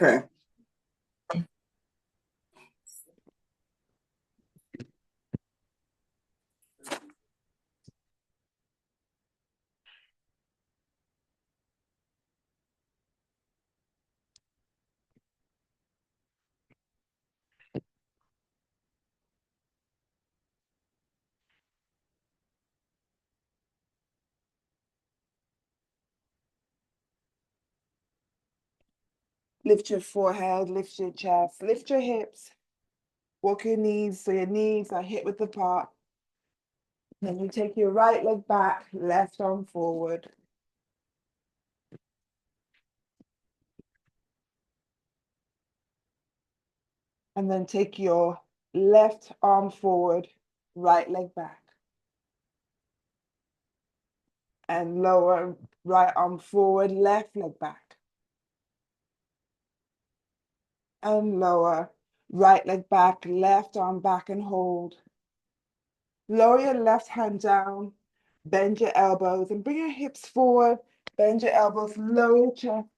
Okay. Lift your forehead, lift your chest, lift your hips. Walk your knees so your knees are hip width apart. Then you take your right leg back, left arm forward. And then take your left arm forward, right leg back. And lower right arm forward, left leg back. And lower right leg back, left arm back and hold. Lower your left hand down, bend your elbows and bring your hips forward, bend your elbows, lower your chest.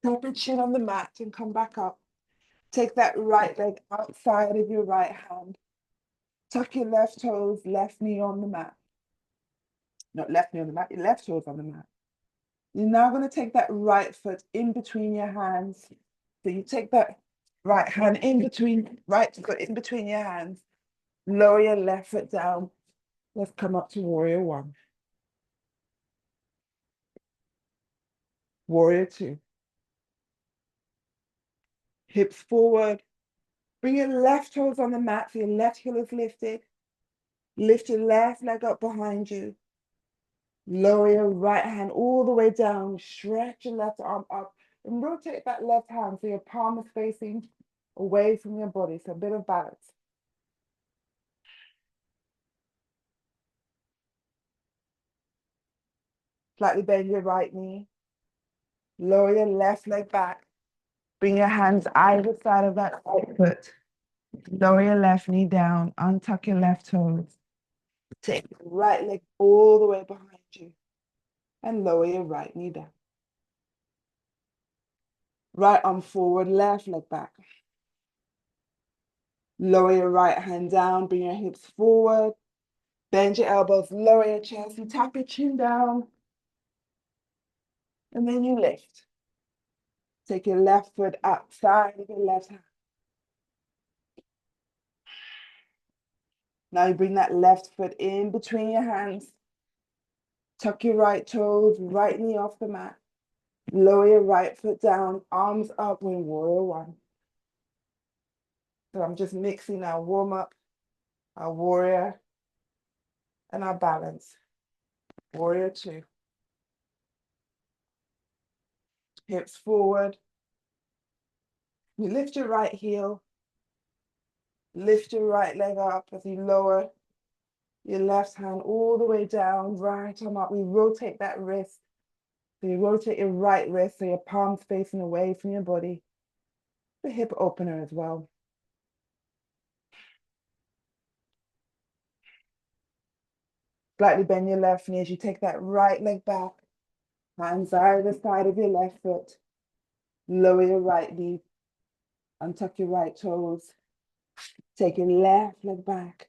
Tap your chin on the mat and come back up. Take that right leg outside of your right hand. Tuck your left toes, left knee on the mat. Not left knee on the mat, your left toes on the mat. You're now going to take that right foot in between your hands. So you take that right hand in between, right foot in between your hands. Lower your left foot down. Let's come up to warrior one. Warrior two. Hips forward. Bring your left toes on the mat so your left heel is lifted. Lift your left leg up behind you. Lower your right hand all the way down. Stretch your left arm up and rotate that left hand so your palm is facing away from your body. So a bit of balance. Slightly bend your right knee. Lower your left leg back. Bring your hands either side of that right foot. Lower your left knee down. Untuck your left toes. Take the right leg all the way behind you. And lower your right knee down. Right arm forward, left leg back. Lower your right hand down, bring your hips forward. Bend your elbows, lower your chest, you tap your chin down. And then you lift. Take your left foot outside of your left hand. Now you bring that left foot in between your hands. Tuck your right toes, right knee off the mat. Lower your right foot down, arms up in warrior one. So I'm just mixing our warm up, our warrior, and our balance. Warrior two. Hips forward. You lift your right heel. Lift your right leg up as you lower your left hand all the way down, right arm up. We rotate that wrist. So you rotate your right wrist so your palm's facing away from your body. The hip opener as well. Slightly bend your left knee as you take that right leg back. Hands either side of your left foot. Lower your right knee. Untuck your right toes. Take your left leg back.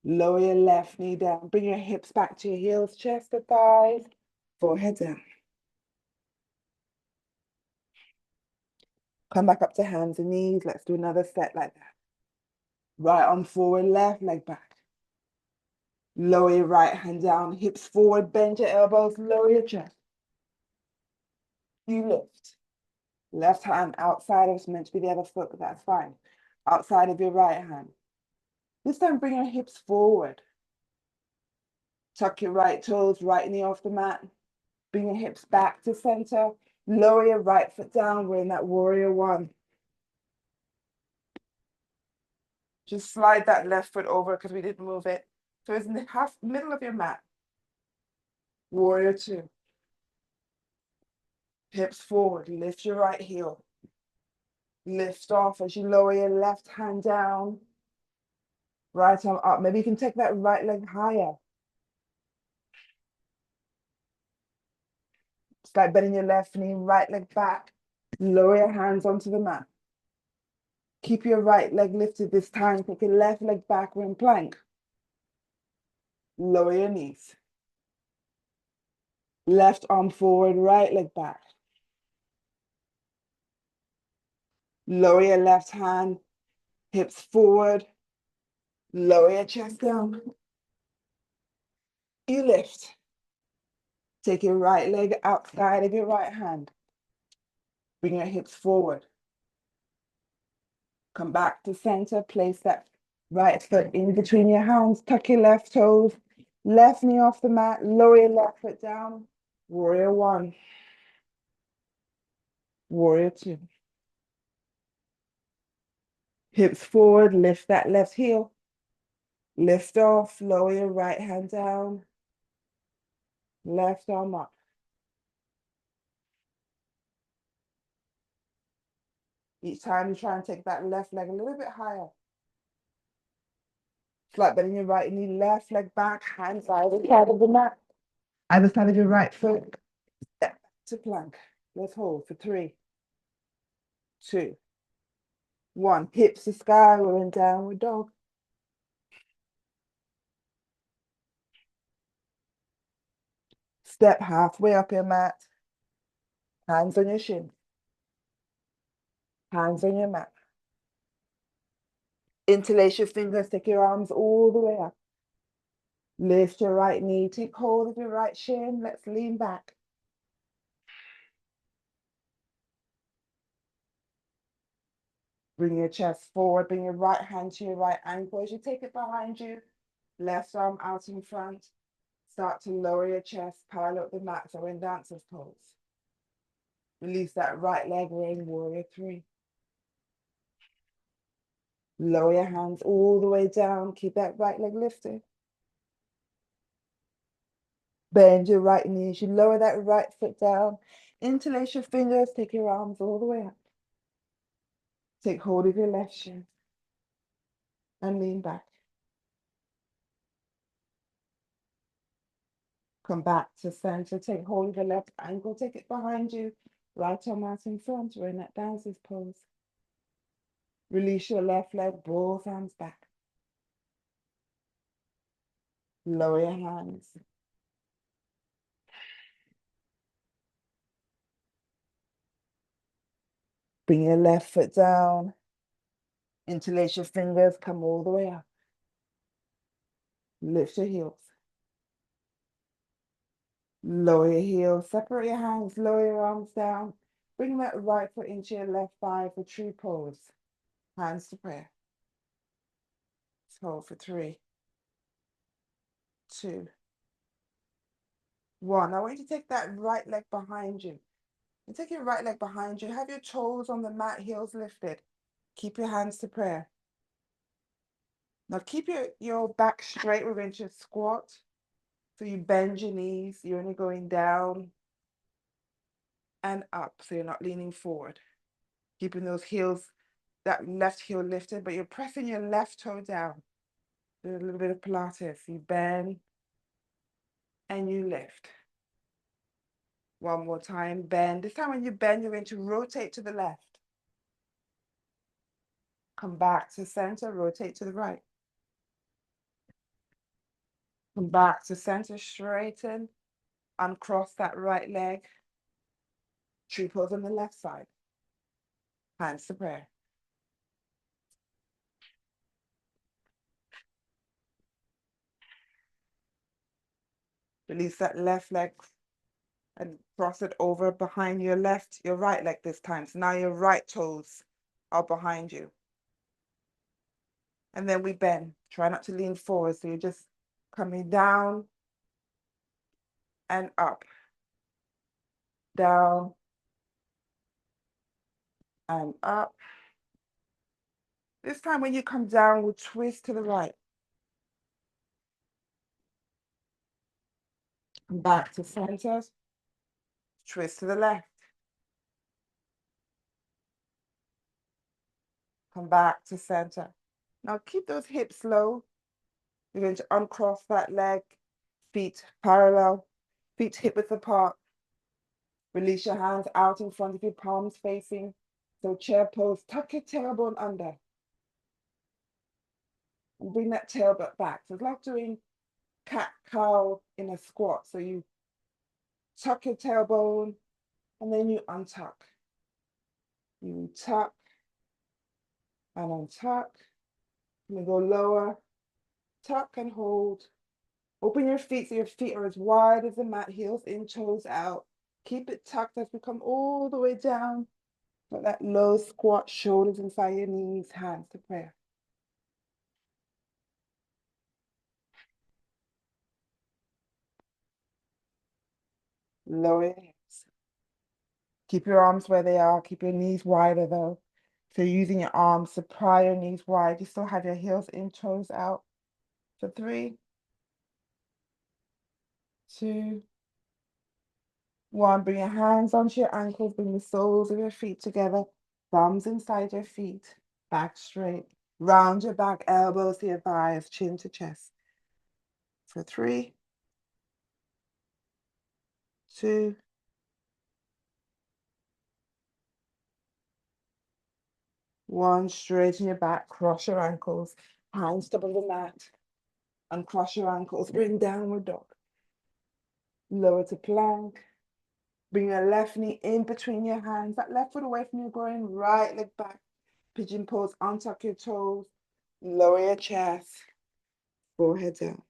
Lower your left knee down. Bring your hips back to your heels, chest to thighs, forehead down. Come back up to hands and knees. Let's do another set like that. Right arm forward, left leg back. Lower your right hand down, hips forward, bend your elbows, lower your chest. You lift. Left hand outside of, it's meant to be the other foot, but that's fine. Outside of your right hand. This time bring your hips forward. Tuck your right toes, right knee off the mat. Bring your hips back to center. Lower your right foot down. We're in that warrior one. Just slide that left foot over because we didn't move it. So it's in the middle of your mat. Warrior two. Hips forward, lift your right heel. Lift off as you lower your left hand down. Right arm up. Maybe you can take that right leg higher. Start bending your left knee, right leg back. Lower your hands onto the mat. Keep your right leg lifted this time. Take your left leg back, we're in plank. Lower your knees. Left arm forward, right leg back. Lower your left hand, hips forward. Lower your chest down. You lift. Take your right leg outside of your right hand. Bring your hips forward. Come back to center. Place that right foot in between your hands. Tuck your left toes. Left knee off the mat. Lower your left foot down. Warrior one. Warrior two. Hips forward. Lift that left heel. Lift off. Lower your right hand down. Left arm up. Each time you try and take that left leg a little bit higher. Flat bending your right knee, left leg back, hands either side of the mat. Either side of your right foot. Step to plank. Let's hold for 3, 2, 1. Hips to sky, we're in downward dog. Step halfway up your mat. Hands on your shin. Hands on your mat. Interlace your fingers, take your arms all the way up. Lift your right knee, take hold of your right shin. Let's lean back. Bring your chest forward, bring your right hand to your right ankle. As you take it behind you, left arm out in front. Start to lower your chest, parallel up the mat, so we're in dancer's pose. Release that right leg, we're in warrior 3. Lower your hands all the way down. Keep that right leg lifted. Bend your right knee. As you lower that right foot down, interlace your fingers, take your arms all the way up. Take hold of your left shin and lean back. Come back to center. Take hold of your left ankle, take it behind you. Right arm out in front. We're in that dancer's pose. Release your left leg, both arms back. Lower your hands. Bring your left foot down. Interlace your fingers, come all the way up. Lift your heels. Lower your heels, separate your hands, lower your arms down. Bring that right foot into your left thigh for tree pose. Hands to prayer. Hold for 3, 2, 1. I want you to take that right leg behind you. And take your right leg behind you. Have your toes on the mat, heels lifted. Keep your hands to prayer. Now keep your back straight. We're going to squat. So you bend your knees. You're only going down and up. So you're not leaning forward. Keeping those heels, that left heel lifted, but you're pressing your left toe down. Do a little bit of Pilates. You bend and you lift. One more time, bend. This time when you bend, you're going to rotate to the left. Come back to center, rotate to the right. Come back to center, straighten, uncross that right leg. Tree pose on the left side. Hands to prayer. Release that left leg and cross it over behind your right leg this time. So now your right toes are behind you. And then we bend. Try not to lean forward. So you're just coming down and up. Down and up. This time when you come down, we'll twist to the right. Back to center. Twist to the left. Come back to center. Now keep those hips low. You're going to uncross that leg, feet parallel, feet hip width apart. Release your hands out in front of you, palms facing. So chair pose, tuck your tailbone under. And bring that tailbone back. So it's like doing cat-cow in a squat. So you tuck your tailbone and then you untuck. You tuck and untuck. And go lower, tuck and hold. Open your feet so your feet are as wide as the mat, heels in, toes out. Keep it tucked as we come all the way down. Let that low squat, shoulders inside your knees, hands to prayer. Lower your hips. Keep your arms where they are. Keep your knees wider though. So using your arms to pry your knees wide. You still have your heels in, toes out. For 3, 2, 1. Bring your hands onto your ankles. Bring the soles of your feet together. Thumbs inside your feet. Back straight. Round your back, elbows to your thighs, chin to chest. For 3, 2, 1. Straighten your back, cross your ankles, hands top of the mat, uncross your ankles, bring downward dog. Lower to plank. Bring your left knee in between your hands, that left foot away from your groin, right leg back. Pigeon pose, untuck your toes, lower your chest, forehead down.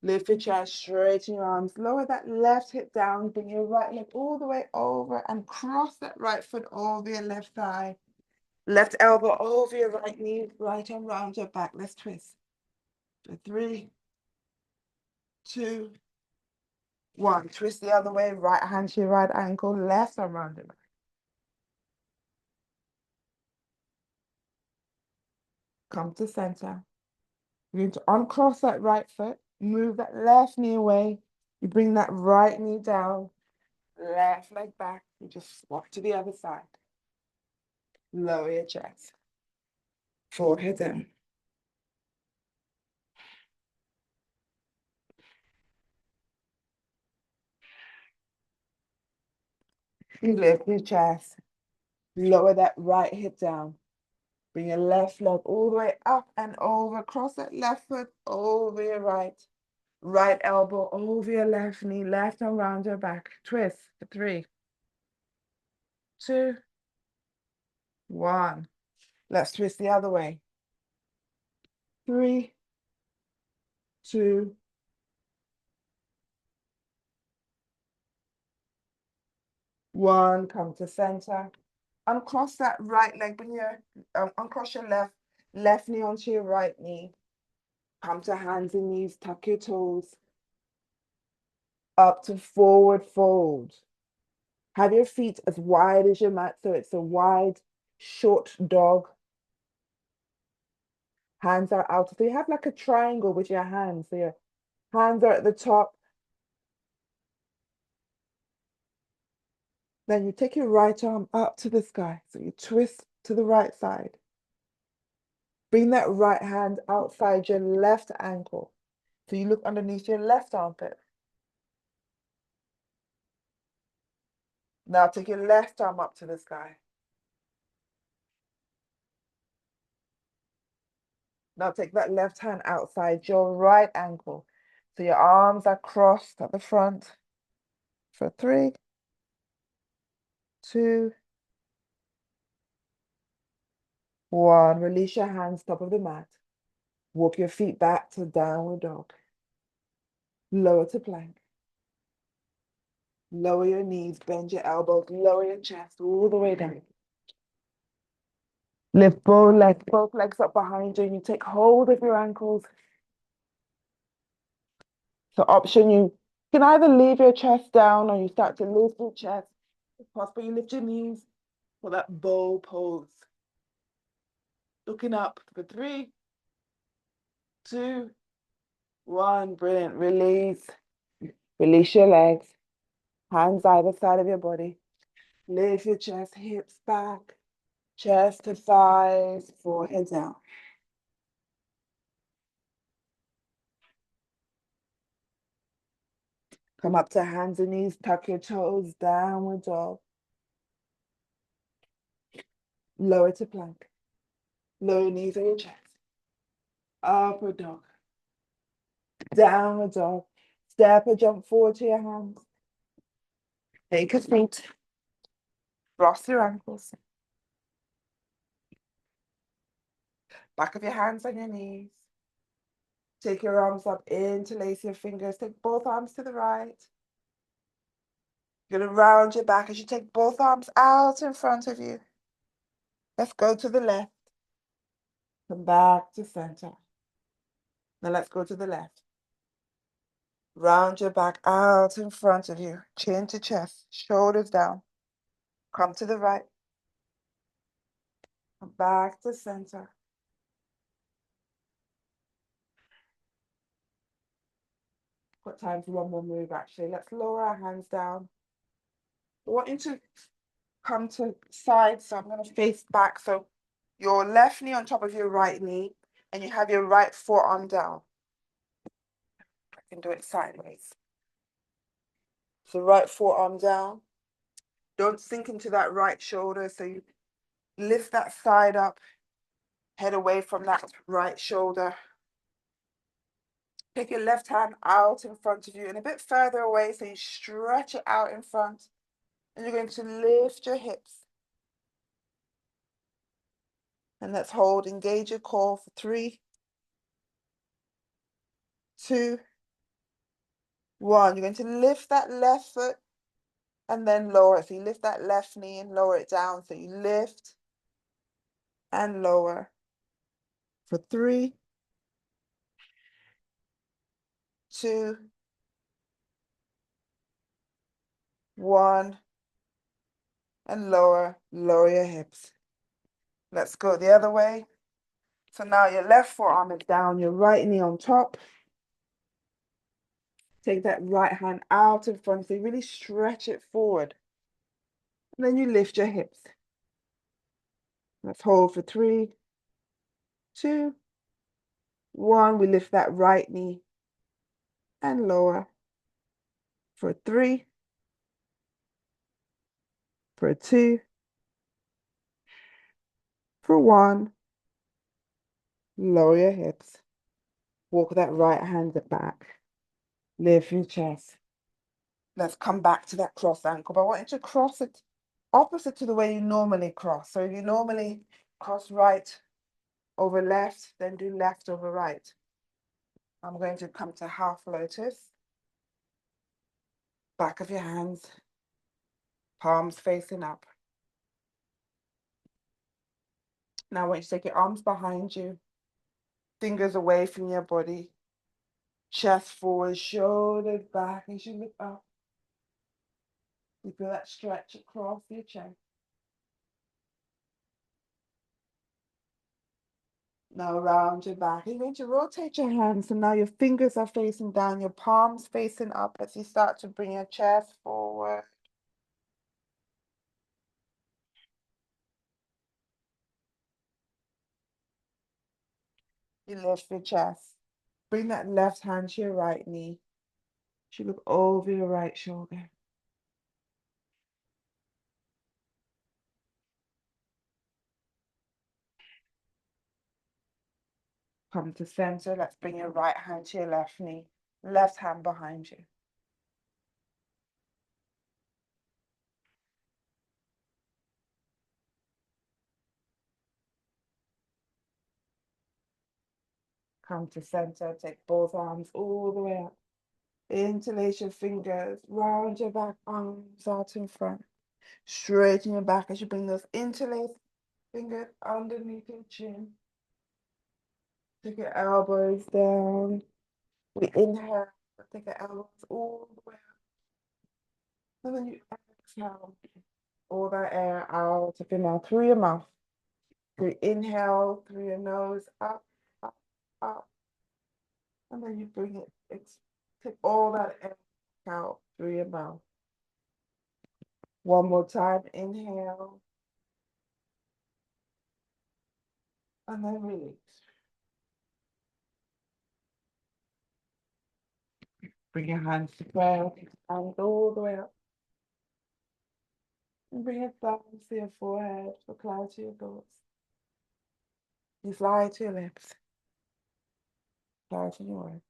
Lift your chest, straighten your arms, lower that left hip down, bring your right leg all the way over and cross that right foot over your left thigh. Left elbow over your right knee, right arm round your back. Let's twist. For 3, 2, 1. Twist the other way, right hand to your right ankle, left arm round your back. Come to center. You're going to uncross that right foot, move that left knee away. You bring that right knee down, left leg back. You just swap to the other side. Lower your chest. Forehead down. You lift your chest. Lower that right hip down. Bring your left leg all the way up and over. Cross that left foot over your right. Right elbow over your left knee. Left arm around your back. Twist for 3, 2, 1. Let's twist the other way. 3, 2, 1. Come to center. Uncross that right leg. Bring your uncross your left knee onto your right knee. Come to hands and knees. Tuck your toes. Up to forward fold. Have your feet as wide as your mat, so it's a wide, short dog. Hands are out. So you have like a triangle with your hands. So your hands are at the top. Then you take your right arm up to the sky. So you twist to the right side. Bring that right hand outside your left ankle. So you look underneath your left armpit. Now take your left arm up to the sky. Now take that left hand outside your right ankle. So your arms are crossed at the front. For 3, 2, 1. Release your hands top of the mat. Walk your feet back to downward dog. Lower to plank. Lower your knees, bend your elbows, lower your chest all the way down. Lift both legs up behind you, and you take hold of your ankles. So option, you can either leave your chest down or you start to lift your chest. If possible, you lift your knees for that bow pose. Looking up for 3, 2, 1. Brilliant. Release. Release your legs. Hands either side of your body. Lift your chest, hips back, chest to thighs, forehead down. Come up to hands and knees, tuck your toes, downward dog. Lower to plank. Lower your knees on your chest. Upward dog. Downward dog. Step or jump forward to your hands. Take a seat. Cross your ankles. Back of your hands on your knees. Take your arms up, interlace your fingers. Take both arms to the right. You're going to round your back as you take both arms out in front of you. Let's go to the left. Come back to center. Now let's go to the left. Round your back out in front of you. Chin to chest, shoulders down. Come to the right. Come back to center. Got time for one more move actually. Let's lower our hands down. I want you to come to side, so I'm going to face back. So your left knee on top of your right knee, and you have your right forearm down. I can do it sideways. So right forearm down. Don't sink into that right shoulder. So you lift that side up, head away from that right shoulder. Take your left hand out in front of you and a bit further away, so you stretch it out in front. And you're going to lift your hips. And let's hold, engage your core for 3, 2, 1. You're going to lift that left foot and then lower it. So you lift that left knee and lower it down. So you lift and lower for 3, 2, 1, and lower your hips. Let's go the other way. So now your left forearm is down, your right knee on top. Take that right hand out in front, so you really stretch it forward. And then you lift your hips. Let's hold for 3, 2, 1. We lift that right knee and lower for 3, for 2, for 1. Lower your hips. Walk that right hand back. Lift your chest. Let's come back to that cross ankle, but I want you to cross it opposite to the way you normally cross. So you normally cross right over left, then do left over right. I'm going to come to half lotus. Back of your hands, palms facing up. Now I want you to take your arms behind you, fingers away from your body, chest forward, shoulders back as you look up. You feel that stretch across your chest. Now round your back. You're going to rotate your hands, so now your fingers are facing down, your palms facing up as you start to bring your chest forward. You lift your chest. Bring that left hand to your right knee. You look over your right shoulder. Come to center. Let's bring your right hand to your left knee. Left hand behind you. Come to center. Take both arms all the way up. Interlace your fingers. Round your back, arms out in front. Straighten your back as you bring those interlaced fingers underneath your chin. Take your elbows down. We inhale. Take your elbows all the way up. And then you exhale. All that air out of your mouth, through your mouth. You inhale through your nose, up, up, up. And then you bring it, take all that air out through your mouth. One more time, inhale. And then release. Bring your hands to prayer. Hands all the way up. And bring your thumbs to your forehead for clarity of thoughts. You fly to your lips. Clarity in your words.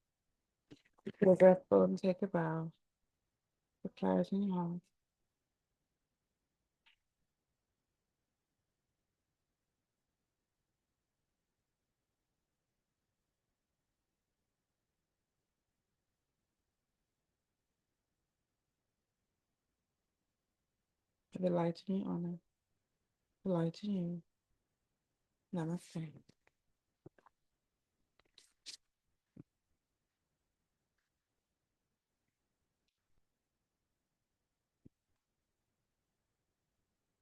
Feel a breath full and take a bow. For clarity in your heart. For the light in your honor. The light in you. Namaste.